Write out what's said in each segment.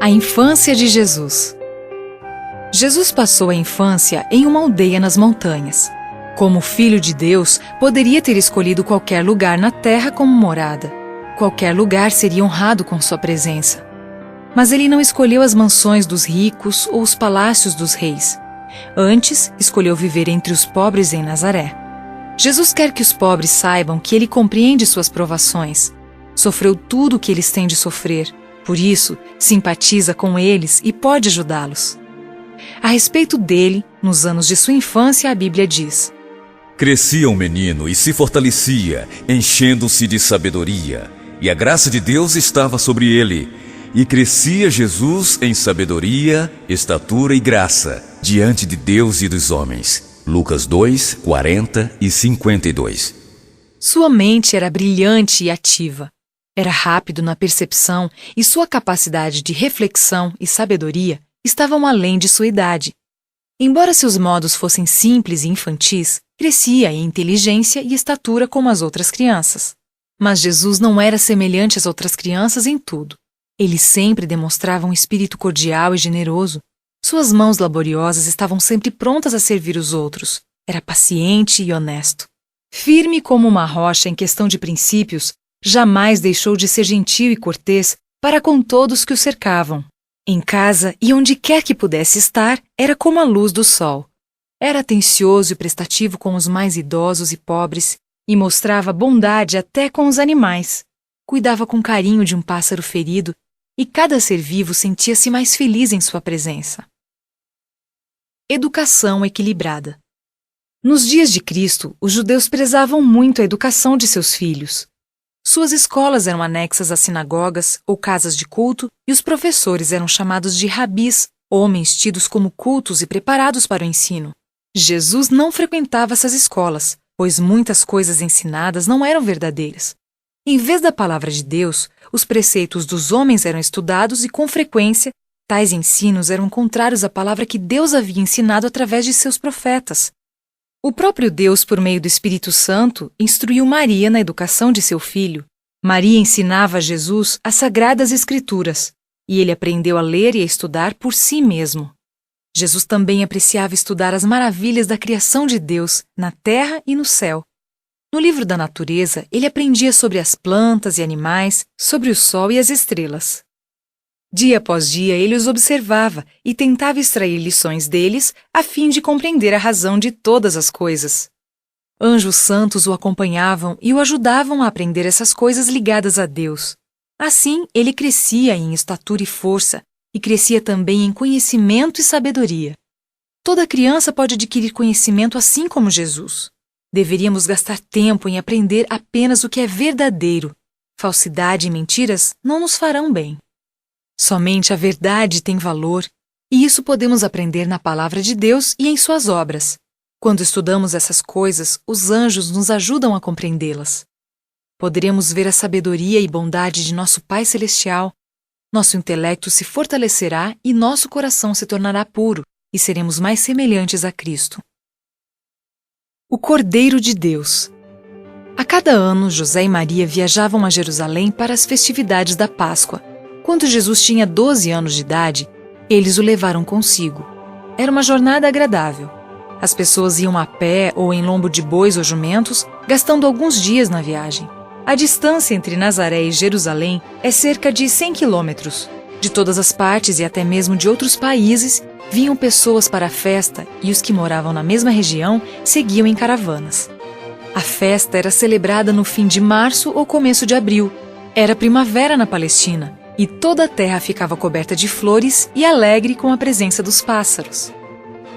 A infância de Jesus. Jesus passou a infância em uma aldeia nas montanhas. Como filho de Deus, poderia ter escolhido qualquer lugar na terra como morada. Qualquer lugar seria honrado com sua presença. Mas ele não escolheu as mansões dos ricos ou os palácios dos reis. Antes, escolheu viver entre os pobres em Nazaré. Jesus quer que os pobres saibam que ele compreende suas provações. Sofreu tudo o que eles têm de sofrer. Por isso, simpatiza com eles e pode ajudá-los. A respeito dele, nos anos de sua infância, a Bíblia diz: Crescia um menino e se fortalecia, enchendo-se de sabedoria, e a graça de Deus estava sobre ele. E crescia Jesus em sabedoria, estatura e graça, diante de Deus e dos homens. Lucas 2, 40 e 52. Sua mente era brilhante e ativa. Era rápido na percepção e sua capacidade de reflexão e sabedoria estavam além de sua idade. Embora seus modos fossem simples e infantis, crescia em inteligência e estatura como as outras crianças. Mas Jesus não era semelhante às outras crianças em tudo. Ele sempre demonstrava um espírito cordial e generoso. Suas mãos laboriosas estavam sempre prontas a servir os outros. Era paciente e honesto. Firme como uma rocha em questão de princípios, jamais deixou de ser gentil e cortês para com todos que o cercavam. Em casa e onde quer que pudesse estar, era como a luz do sol. Era atencioso e prestativo com os mais idosos e pobres e mostrava bondade até com os animais. Cuidava com carinho de um pássaro ferido e cada ser vivo sentia-se mais feliz em sua presença. Educação equilibrada. Nos dias de Cristo, os judeus prezavam muito a educação de seus filhos. Suas escolas eram anexas a sinagogas ou casas de culto e os professores eram chamados de rabis, homens tidos como cultos e preparados para o ensino. Jesus não frequentava essas escolas, pois muitas coisas ensinadas não eram verdadeiras. Em vez da palavra de Deus, os preceitos dos homens eram estudados e, com frequência, tais ensinos eram contrários à palavra que Deus havia ensinado através de seus profetas. O próprio Deus, por meio do Espírito Santo, instruiu Maria na educação de seu filho. Maria ensinava a Jesus as Sagradas Escrituras, e ele aprendeu a ler e a estudar por si mesmo. Jesus também apreciava estudar as maravilhas da criação de Deus, na terra e no céu. No livro da natureza, ele aprendia sobre as plantas e animais, sobre o sol e as estrelas. Dia após dia, ele os observava e tentava extrair lições deles a fim de compreender a razão de todas as coisas. Anjos santos o acompanhavam e o ajudavam a aprender essas coisas ligadas a Deus. Assim, ele crescia em estatura e força, e crescia também em conhecimento e sabedoria. Toda criança pode adquirir conhecimento assim como Jesus. Deveríamos gastar tempo em aprender apenas o que é verdadeiro. Falsidade e mentiras não nos farão bem. Somente a verdade tem valor, e isso podemos aprender na palavra de Deus e em suas obras. Quando estudamos essas coisas, os anjos nos ajudam a compreendê-las. Poderemos ver a sabedoria e bondade de nosso Pai Celestial. Nosso intelecto se fortalecerá e nosso coração se tornará puro, e seremos mais semelhantes a Cristo. O Cordeiro de Deus. A cada ano, José e Maria viajavam a Jerusalém para as festividades da Páscoa. Quando Jesus tinha 12 anos de idade, eles o levaram consigo. Era uma jornada agradável. As pessoas iam a pé ou em lombo de bois ou jumentos, gastando alguns dias na viagem. A distância entre Nazaré e Jerusalém é cerca de 100 quilômetros. De todas as partes e até mesmo de outros países, vinham pessoas para a festa e os que moravam na mesma região seguiam em caravanas. A festa era celebrada no fim de março ou começo de abril. Era primavera na Palestina. E toda a terra ficava coberta de flores e alegre com a presença dos pássaros.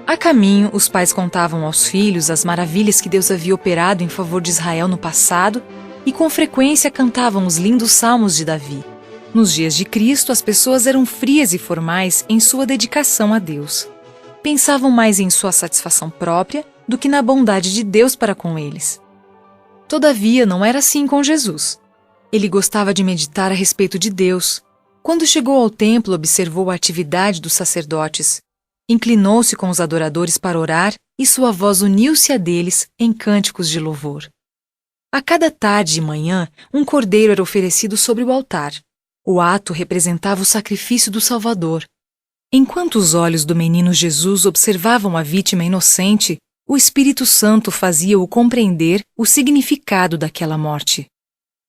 A caminho, os pais contavam aos filhos as maravilhas que Deus havia operado em favor de Israel no passado e com frequência cantavam os lindos salmos de Davi. Nos dias de Cristo, as pessoas eram frias e formais em sua dedicação a Deus. Pensavam mais em sua satisfação própria do que na bondade de Deus para com eles. Todavia, não era assim com Jesus. Ele gostava de meditar a respeito de Deus. Quando chegou ao templo, observou a atividade dos sacerdotes. Inclinou-se com os adoradores para orar e sua voz uniu-se a deles em cânticos de louvor. A cada tarde e manhã, um cordeiro era oferecido sobre o altar. O ato representava o sacrifício do Salvador. Enquanto os olhos do menino Jesus observavam a vítima inocente, o Espírito Santo fazia-o compreender o significado daquela morte.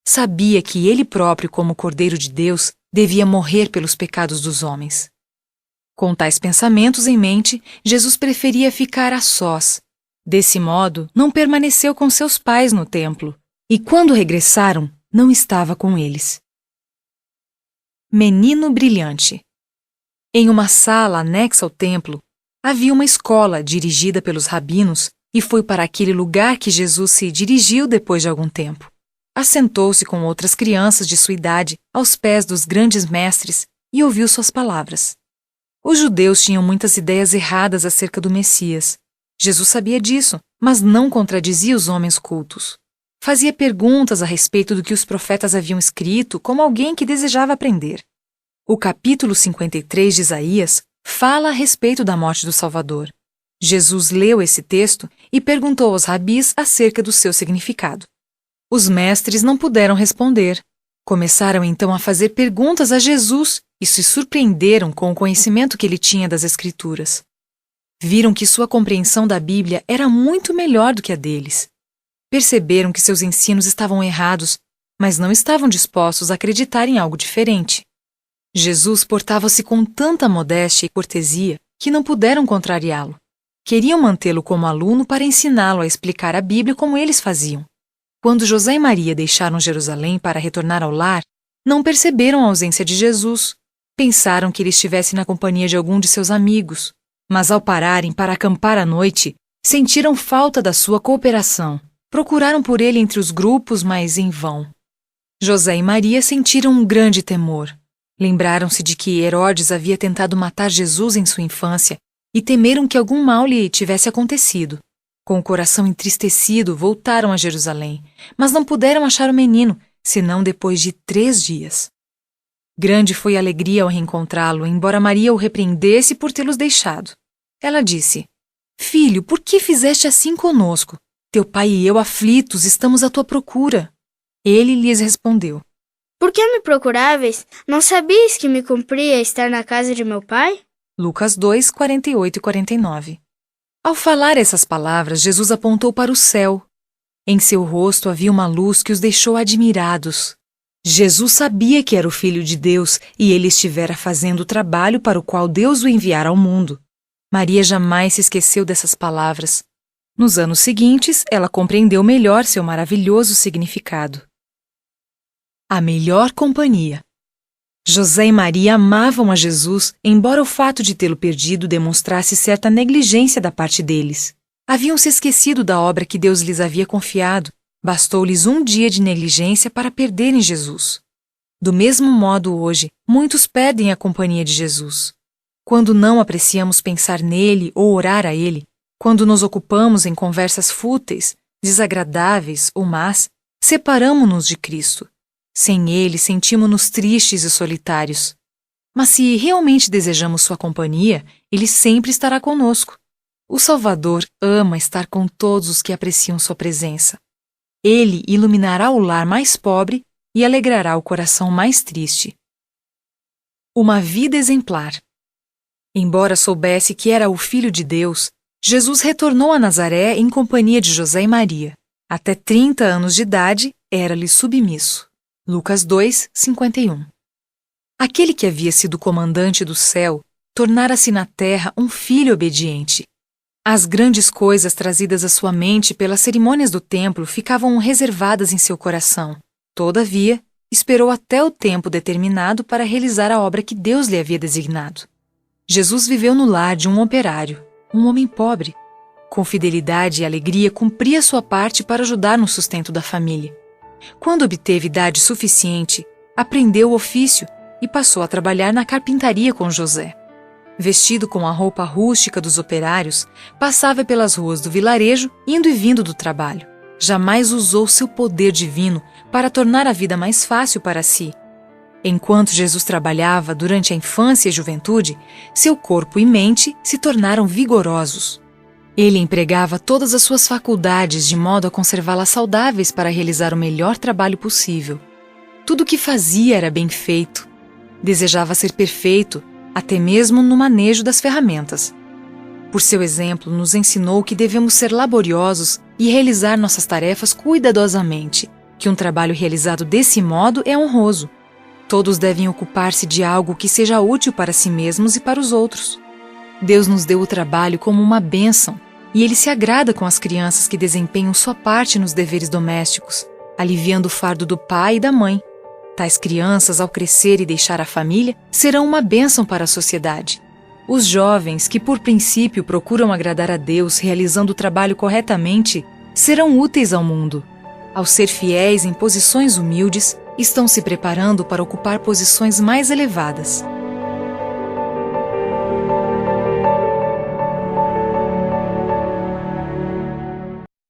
Sabia que ele próprio, como Cordeiro de Deus, devia morrer pelos pecados dos homens. Com tais pensamentos em mente, Jesus preferia ficar a sós. Desse modo, não permaneceu com seus pais no templo, e quando regressaram, não estava com eles. Menino brilhante. Em uma sala anexa ao templo, havia uma escola dirigida pelos rabinos e foi para aquele lugar que Jesus se dirigiu depois de algum tempo. Assentou-se com outras crianças de sua idade aos pés dos grandes mestres e ouviu suas palavras. Os judeus tinham muitas ideias erradas acerca do Messias. Jesus sabia disso, mas não contradizia os homens cultos. Fazia perguntas a respeito do que os profetas haviam escrito, como alguém que desejava aprender. O capítulo 53 de Isaías fala a respeito da morte do Salvador. Jesus leu esse texto e perguntou aos rabis acerca do seu significado. Os mestres não puderam responder. Começaram então a fazer perguntas a Jesus e se surpreenderam com o conhecimento que ele tinha das Escrituras. Viram que sua compreensão da Bíblia era muito melhor do que a deles. Perceberam que seus ensinos estavam errados, mas não estavam dispostos a acreditar em algo diferente. Jesus portava-se com tanta modéstia e cortesia que não puderam contrariá-lo. Queriam mantê-lo como aluno para ensiná-lo a explicar a Bíblia como eles faziam. Quando José e Maria deixaram Jerusalém para retornar ao lar, não perceberam a ausência de Jesus. Pensaram que ele estivesse na companhia de algum de seus amigos, mas ao pararem para acampar à noite, sentiram falta da sua cooperação. Procuraram por ele entre os grupos, mas em vão. José e Maria sentiram um grande temor. Lembraram-se de que Herodes havia tentado matar Jesus em sua infância e temeram que algum mal lhe tivesse acontecido. Com o coração entristecido, voltaram a Jerusalém, mas não puderam achar o menino, senão depois de 3 dias. Grande foi a alegria ao reencontrá-lo, embora Maria o repreendesse por tê-los deixado. Ela disse: Filho, por que fizeste assim conosco? Teu pai e eu, aflitos, estamos à tua procura. Ele lhes respondeu: Por que me procuráveis? Não sabias que me cumpria estar na casa de meu pai? Lucas 2, 48 e 49. Ao falar essas palavras, Jesus apontou para o céu. Em seu rosto havia uma luz que os deixou admirados. Jesus sabia que era o Filho de Deus e ele estivera fazendo o trabalho para o qual Deus o enviara ao mundo. Maria jamais se esqueceu dessas palavras. Nos anos seguintes, ela compreendeu melhor seu maravilhoso significado. A melhor companhia. José e Maria amavam a Jesus, embora o fato de tê-lo perdido demonstrasse certa negligência da parte deles. Haviam se esquecido da obra que Deus lhes havia confiado. Bastou-lhes um dia de negligência para perderem Jesus. Do mesmo modo, hoje, muitos perdem a companhia de Jesus. Quando não apreciamos pensar nele ou orar a ele, quando nos ocupamos em conversas fúteis, desagradáveis ou más, separamo-nos de Cristo. Sem ele, sentimos-nos tristes e solitários. Mas se realmente desejamos sua companhia, ele sempre estará conosco. O Salvador ama estar com todos os que apreciam sua presença. Ele iluminará o lar mais pobre e alegrará o coração mais triste. Uma vida exemplar. Embora soubesse que era o Filho de Deus, Jesus retornou a Nazaré em companhia de José e Maria. Até 30 anos de idade, era-lhe submisso. Lucas 2, 51. Aquele que havia sido comandante do céu, tornara-se na terra um filho obediente. As grandes coisas trazidas à sua mente pelas cerimônias do templo ficavam reservadas em seu coração. Todavia, esperou até o tempo determinado para realizar a obra que Deus lhe havia designado. Jesus viveu no lar de um operário, um homem pobre. Com fidelidade e alegria cumpria sua parte para ajudar no sustento da família. Quando obteve idade suficiente, aprendeu o ofício e passou a trabalhar na carpintaria com José. Vestido com a roupa rústica dos operários, passava pelas ruas do vilarejo, indo e vindo do trabalho. Jamais usou seu poder divino para tornar a vida mais fácil para si. Enquanto Jesus trabalhava durante a infância e juventude, seu corpo e mente se tornaram vigorosos. Ele empregava todas as suas faculdades de modo a conservá-las saudáveis para realizar o melhor trabalho possível. Tudo o que fazia era bem feito. Desejava ser perfeito, até mesmo no manejo das ferramentas. Por seu exemplo, nos ensinou que devemos ser laboriosos e realizar nossas tarefas cuidadosamente, que um trabalho realizado desse modo é honroso. Todos devem ocupar-se de algo que seja útil para si mesmos e para os outros. Deus nos deu o trabalho como uma bênção, e Ele se agrada com as crianças que desempenham sua parte nos deveres domésticos, aliviando o fardo do pai e da mãe. Tais crianças, ao crescer e deixar a família, serão uma bênção para a sociedade. Os jovens, que por princípio procuram agradar a Deus realizando o trabalho corretamente, serão úteis ao mundo. Ao ser fiéis em posições humildes, estão se preparando para ocupar posições mais elevadas.